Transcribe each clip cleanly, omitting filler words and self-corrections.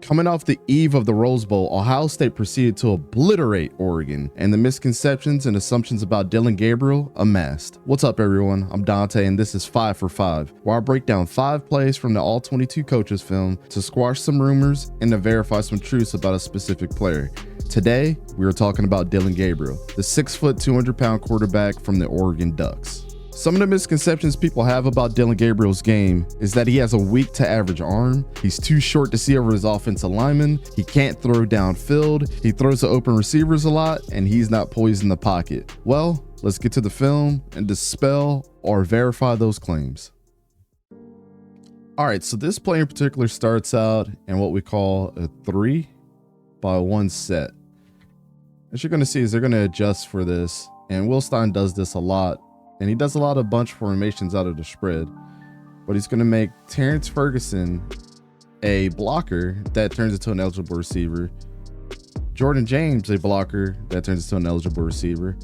Coming off the eve of the Rose Bowl, Ohio State proceeded to obliterate Oregon, and the misconceptions and assumptions about Dillon Gabriel amassed. What's up, everyone? I'm Dante, and this is 5 for 5, where I break down 5 plays from the All-22 coaches film to squash some rumors and to verify some truths about a specific player. Today, we are talking about Dillon Gabriel, the 6', 200-pound quarterback from the Oregon Ducks. Some of the misconceptions people have about Dillon Gabriel's game is that he has a weak to average arm, he's too short to see over his offensive lineman, he can't throw downfield, he throws to open receivers a lot, and he's not poised in the pocket. Well, let's get to the film and dispel or verify those claims. Alright, so this play in particular starts out in what we call a 3-by-1 set. As you're going to see is they're going to adjust for this, and Wilstein does this a lot. And he does a lot of bunch formations out of the spread, but he's going to make Terrence Ferguson a blocker that turns into an eligible receiver, Jordan James a blocker that turns into an eligible receiver,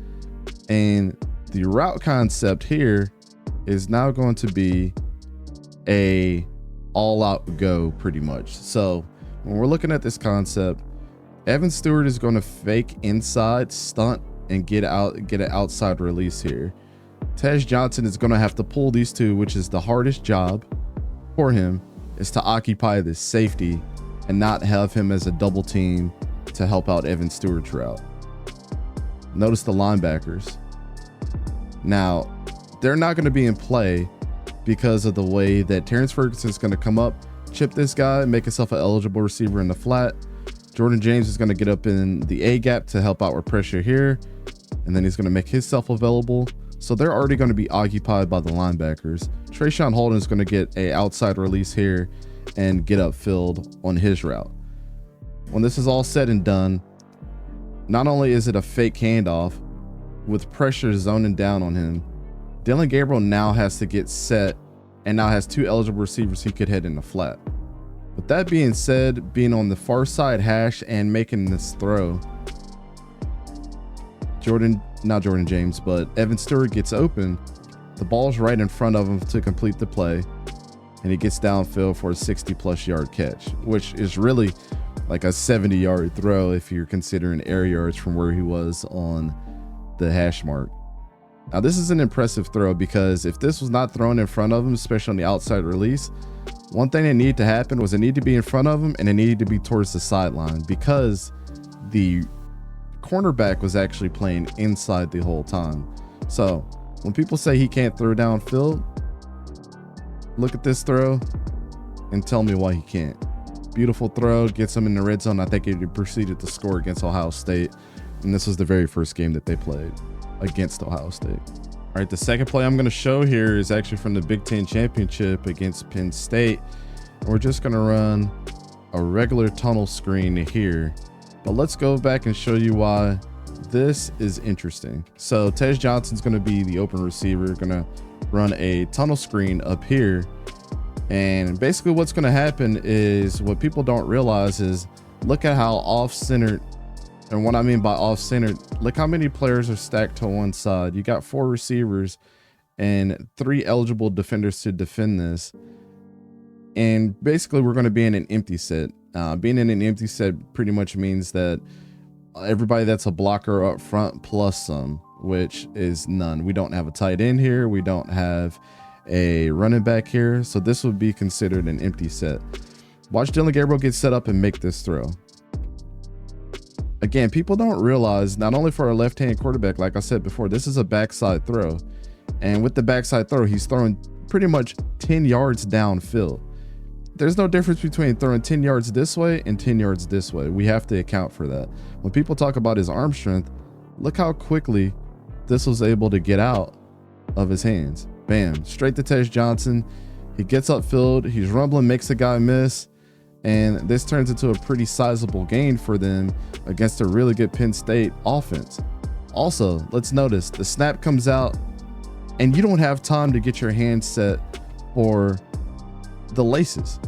and the route concept here is now going to be a all-out go pretty much. So when we're looking at this concept, Evan Stewart is going to fake inside, stunt, and get an outside release here. Tej Johnson is going to have to pull these two, which is the hardest job for him, is to occupy this safety and not have him as a double team to help out Evan Stewart's route. Notice the linebackers. Now, they're not going to be in play because of the way that Terrence Ferguson is going to come up, chip this guy, make himself an eligible receiver in the flat. Jordan James is going to get up in the A gap to help out with pressure here, and then he's going to make himself available. So they're already going to be occupied by the linebackers. Trayshawn Holden is going to get a outside release here and get upfield on his route. When this is all said and done, not only is it a fake handoff with pressure zoning down on him, Dillon Gabriel now has to get set and now has 2 eligible receivers he could hit in the flat. With that being said, being on the far side hash and making this throw, not Jordan James, but Evan Stewart gets open. The ball's right in front of him to complete the play, and he gets downfield for a 60+ yard catch, which is really like a 70-yard throw if you're considering air yards from where he was on the hash mark. Now, this is an impressive throw because if this was not thrown in front of him, especially on the outside release, one thing that needed to happen was it needed to be in front of him and it needed to be towards the sideline because the cornerback was actually playing inside the whole time. So when people say he can't throw downfield, look at this throw and tell me why he can't. Beautiful throw, gets him in the red zone. I think he proceeded to score against Ohio State, and this was the very first game that they played against Ohio State. All right, the second play I'm going to show here is actually from the Big Ten Championship against Penn State. We're just going to run a regular tunnel screen here. But let's go back and show you why this is interesting. So Tej Johnson's going to be the open receiver, going to run a tunnel screen up here. And basically what's going to happen is what people don't realize is look at how off-centered, and what I mean by off-centered, look how many players are stacked to one side. You got 4 receivers and 3 eligible defenders to defend this. And basically we're going to be in an empty set. Being in an empty set pretty much means that everybody that's a blocker up front plus some, which is none. We don't have a tight end here. We don't have a running back here. So this would be considered an empty set. Watch Dillon Gabriel get set up and make this throw. Again, people don't realize, not only for a left-hand quarterback, like I said before, this is a backside throw. And with the backside throw, he's throwing pretty much 10 yards downfield. There's no difference between throwing 10 yards this way and 10 yards this way. We have to account for that. When people talk about his arm strength, look how quickly this was able to get out of his hands. Bam, straight to Tej Johnson. He gets upfield, he's rumbling, makes the guy miss, and this turns into a pretty sizable gain for them against a really good Penn State offense. Also, let's notice the snap comes out and you don't have time to get your hand set for the laces.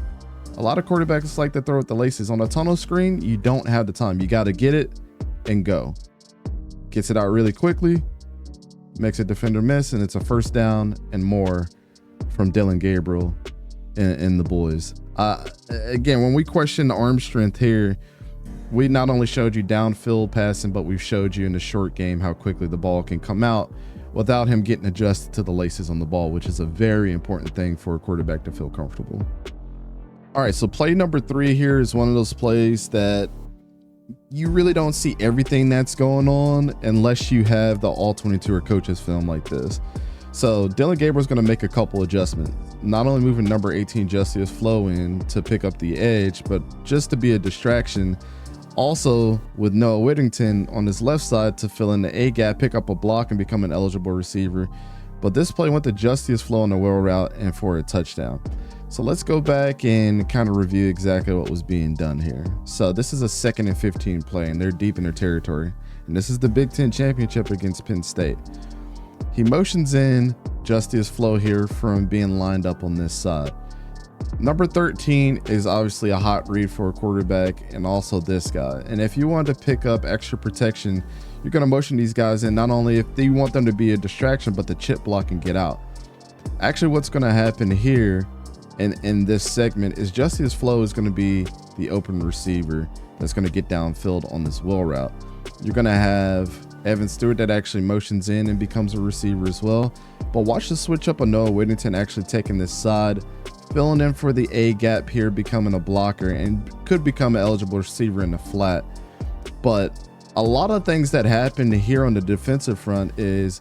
A lot of quarterbacks like to throw with the laces. On a tunnel screen, you don't have the time. You got to get it and go. Gets it out really quickly, makes a defender miss, and it's a first down and more from Dillon Gabriel and the boys. Again, when we question the arm strength here, we not only showed you downfield passing, but we've showed you in the short game how quickly the ball can come out without him getting adjusted to the laces on the ball, which is a very important thing for a quarterback to feel comfortable. All right, so play number 3 here is one of those plays that you really don't see everything that's going on unless you have the All-22 or coaches film like this. So Dillon Gabriel is going to make a couple adjustments, not only moving number 18 𝗎𝙬𝘂𝘀𝗀𝗀 in to pick up the edge, but just to be a distraction. Also with 𝙎𝙤𝙘𝗀𝗀𝗀𝗀 on his left side to fill in the A gap, pick up a block, and become an eligible receiver. But this play went to 𝗎𝙬𝘂𝘀𝗀𝗀𝗀 on the wheel route and for a touchdown. So let's go back and kind of review exactly what was being done here. So this is a 2nd and 15 play, and they're deep in their territory. And this is the Big Ten championship against Penn State. He motions in 𝗎𝙬𝘂𝘀𝗀𝗀𝗀 here from being lined up on this side. Number 13 is obviously a hot read for a quarterback, and also this guy. And if you want to pick up extra protection, you're going to motion these guys in, not only if you want them to be a distraction, but the chip block and get out. Actually, what's going to happen here in this segment is 𝗎𝙬𝘂𝘀𝗀𝗀𝗀 is going to be the open receiver that's going to get downfield on this wheel route. You're going to have Evan Stewart that actually motions in and becomes a receiver as well. But watch the switch up of Noah Whittington actually taking this side, filling in for the A gap here, becoming a blocker, and could become an eligible receiver in the flat. But a lot of things that happened here on the defensive front is,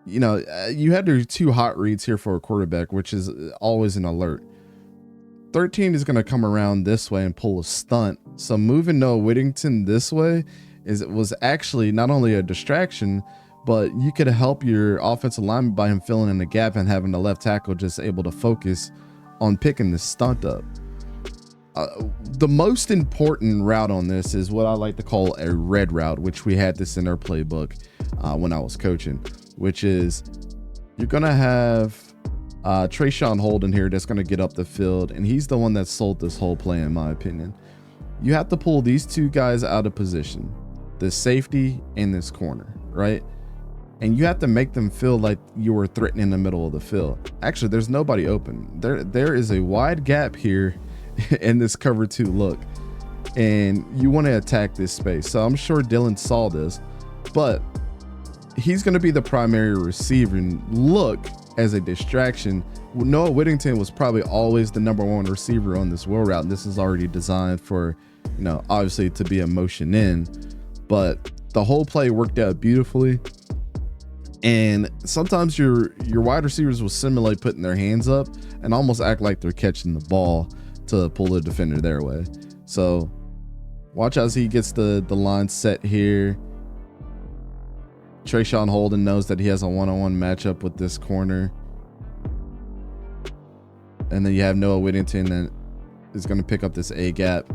you know, you had your 2 hot reads here for a quarterback, which is always an alert. 13 is going to come around this way and pull a stunt. So moving Noah Whittington this way was actually not only a distraction, but you could help your offensive lineman by him filling in the gap and having the left tackle just able to focus on picking the stunt up. The most important route on this is what I like to call a red route, which we had this in our playbook when I was coaching, which is you're going to have Trayshawn Holden here that's going to get up the field, and he's the one that sold this whole play in my opinion. You have to pull these 2 guys out of position, the safety and this corner, right? And you have to make them feel like you were threatening the middle of the field. Actually, there's nobody open. There is a wide gap here in this cover 2 look, and you want to attack this space. So I'm sure Dillon saw this, but he's going to be the primary receiver and look as a distraction. Noah Whittington was probably always the number 1 receiver on this wheel route, and this is already designed for, you know, obviously to be a motion in, but the whole play worked out beautifully. And sometimes your wide receivers will simulate putting their hands up and almost act like they're catching the ball to pull the defender their way. So watch as he gets the line set here. Trayshawn Holden knows that he has a one-on-one matchup with this corner. And then you have Noah Whittington that is going to pick up this A gap.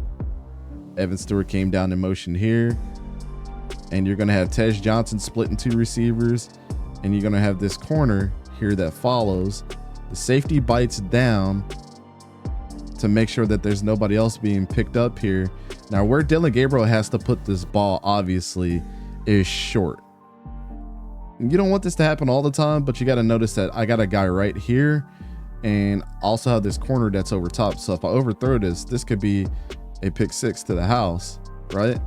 Evan Stewart came down in motion here. And you're going to have Tej Johnson split in 2 receivers. And you're going to have this corner here that follows. The safety bites down to make sure that there's nobody else being picked up here. Now, where Dillon Gabriel has to put this ball, obviously, is short. You don't want this to happen all the time, but you got to notice that I got a guy right here and also have this corner that's over top. So if I overthrow this could be a pick 6 to the house, right?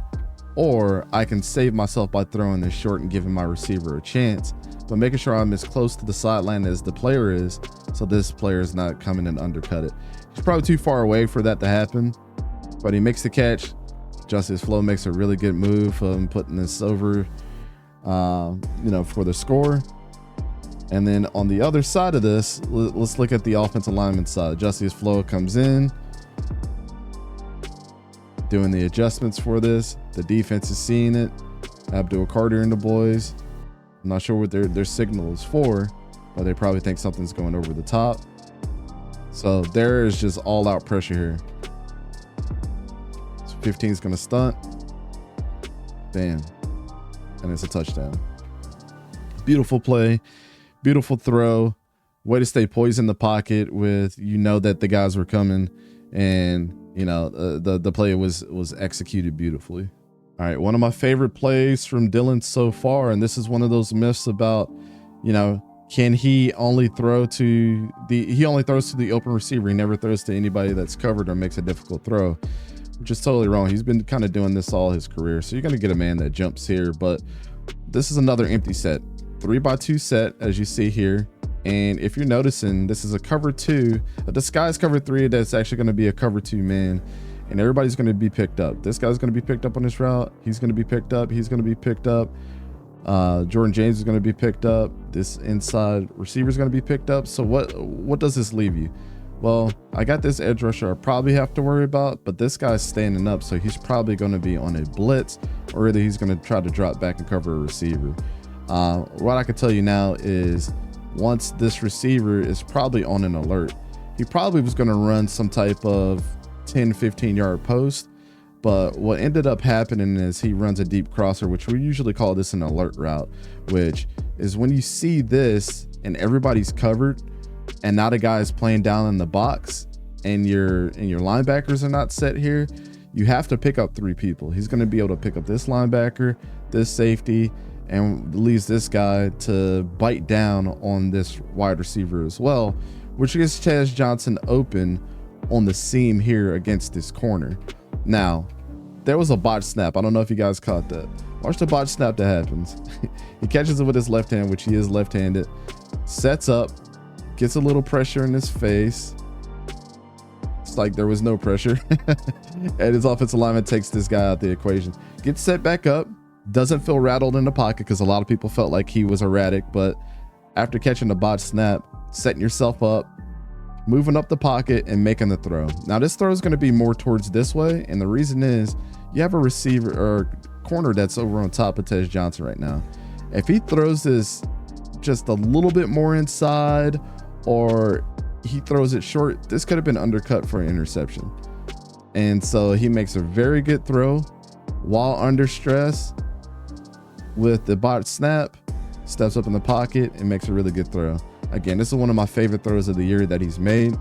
Or I can save myself by throwing this short and giving my receiver a chance, but making sure I'm as close to the sideline as the player is, so this player is not coming and undercut it. He's probably too far away for that to happen, but he makes the catch. 𝗎𝙬𝘂𝘀𝗀𝗀𝗀 makes a really good move of putting this over, you know, for the score. And then on the other side of this, let's look at the offensive lineman side. 𝗎𝙬𝘂𝘀𝗀𝗀𝗀 comes in, doing the adjustments for this. The defense is seeing it. Abdul-Carter and the boys, I'm not sure what their signal is for, but they probably think something's going over the top. So there is just all out pressure here. So 15 is going to stunt. Bam. And it's a touchdown. Beautiful play. Beautiful throw. Way to stay poised in the pocket with, you know, that the guys were coming, and you know, the play was executed beautifully. All right, one of my favorite plays from Dillon so far, and this is one of those myths about, you know, Can he only throw to he only throws to the open receiver. He never throws to anybody that's covered or makes a difficult throw, which is totally wrong. He's been kind of doing this all his career. So you're going to get a man that jumps here, but this is another empty set, 3x2 set, as you see here. And if you're noticing, this is a cover 2, a disguise cover 3 that's actually going to be a cover 2 man, and everybody's going to be picked up. This guy's going to be picked up on this route. He's going to be picked up. He's going to be picked up. Jordan James is going to be picked up. This inside receiver is going to be picked up. So what does this leave you? Well, I got this edge rusher I probably have to worry about, but this guy's standing up, so he's probably going to be on a blitz, or either he's going to try to drop back and cover a receiver. What I can tell you now is once this receiver is probably on an alert, he probably was going to run some type of 10-15 yard post. But what ended up happening is he runs a deep crosser, which we usually call this an alert route, which is when you see this and everybody's covered and not a guy is playing down in the box and your linebackers are not set here, you have to pick up 3 people. He's going to be able to pick up this linebacker, this safety, and leaves this guy to bite down on this wide receiver as well, which gets Chaz Johnson open on the seam here against this corner. Now, there was a botch snap. I don't know if you guys caught that. Watch the botch snap that happens. He catches it with his left hand, which he is left-handed, sets up, gets a little pressure in his face. It's like there was no pressure. And his offensive lineman takes this guy out the equation. Gets set back up, doesn't feel rattled in the pocket because a lot of people felt like he was erratic, but after catching the botch snap, setting yourself up, moving up the pocket and making the throw. Now this throw is going to be more towards this way, and the reason is you have a receiver or corner that's over on top of Chaz Johnson right now. If he throws this just a little bit more inside, or he throws it short, this could have been undercut for an interception. And so he makes a very good throw while under stress with the botch snap, steps up in the pocket and makes a really good throw. Again, this is one of my favorite throws of the year that he's made.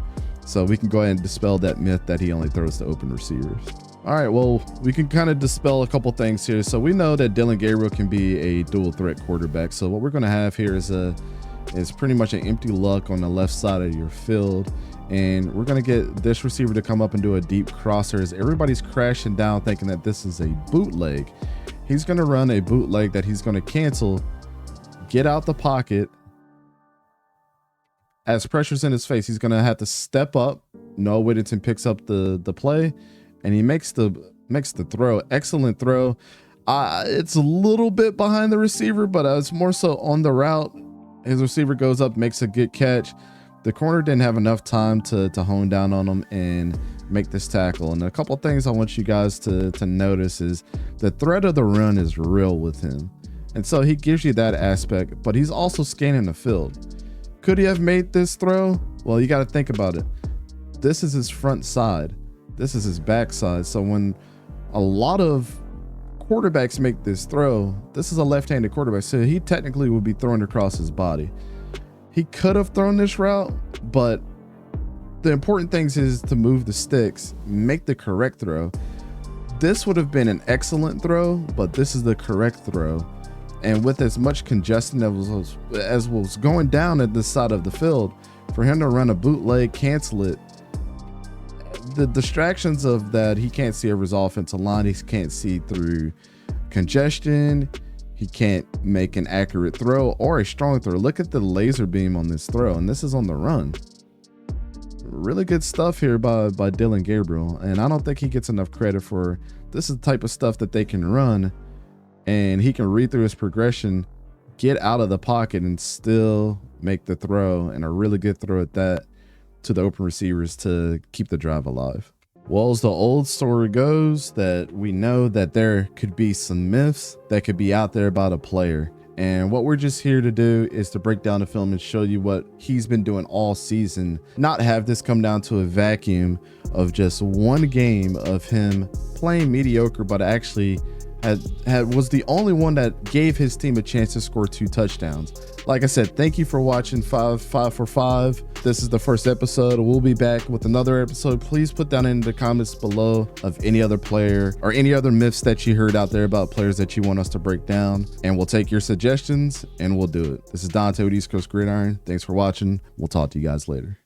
So we can go ahead and dispel that myth that he only throws to open receivers. All right, well, we can kind of dispel a couple things here. So we know that Dillon Gabriel can be a dual threat quarterback. So what we're going to have here is pretty much an empty luck on the left side of your field. And we're going to get this receiver to come up and do a deep crosser as everybody's crashing down thinking that this is a bootleg. He's going to run a bootleg that he's going to cancel, get out the pocket. As pressure's in his face, he's going to have to step up. Noah Whittington picks up the play, and he makes the throw. Excellent throw. It's a little bit behind the receiver, but it's more so on the route. His receiver goes up, makes a good catch. The corner didn't have enough time to hone down on him and make this tackle. And a couple things I want you guys to notice is the threat of the run is real with him. And so he gives you that aspect, but he's also scanning the field. Could he have made this throw? Well, you got to think about it. This is his front side. This is his back side. So when a lot of quarterbacks make this throw, this is a left-handed quarterback, so he technically would be throwing across his body. He could have thrown this route, but the important things is to move the sticks, make the correct throw. This would have been an excellent throw, but this is the correct throw. And with as much congestion as was going down at this side of the field, for him to run a bootleg, cancel it, the distractions of that, he can't see over his offensive line. He can't see through congestion. He can't make an accurate throw or a strong throw. Look at the laser beam on this throw, and this is on the run. Really good stuff here by Dillon Gabriel, and I don't think he gets enough credit for this is the type of stuff that they can run. And he can read through his progression, get out of the pocket, and still make the throw, and a really good throw at that, to the open receivers to keep the drive alive. Well, as the old story goes, that we know that there could be some myths that could be out there about a player. And what we're just here to do is to break down the film and show you what he's been doing all season. Not have this come down to a vacuum of just one game of him playing mediocre, but actually was the only one that gave his team a chance to score 2 touchdowns. Like I said, thank you for watching 5 for 5. This is the first episode. We'll be back with another episode. Please put down in the comments below of any other player or any other myths that you heard out there about players that you want us to break down, and we'll take your suggestions and we'll do it. This is Dante with East Coast Gridiron. Thanks for watching. We'll talk to you guys later.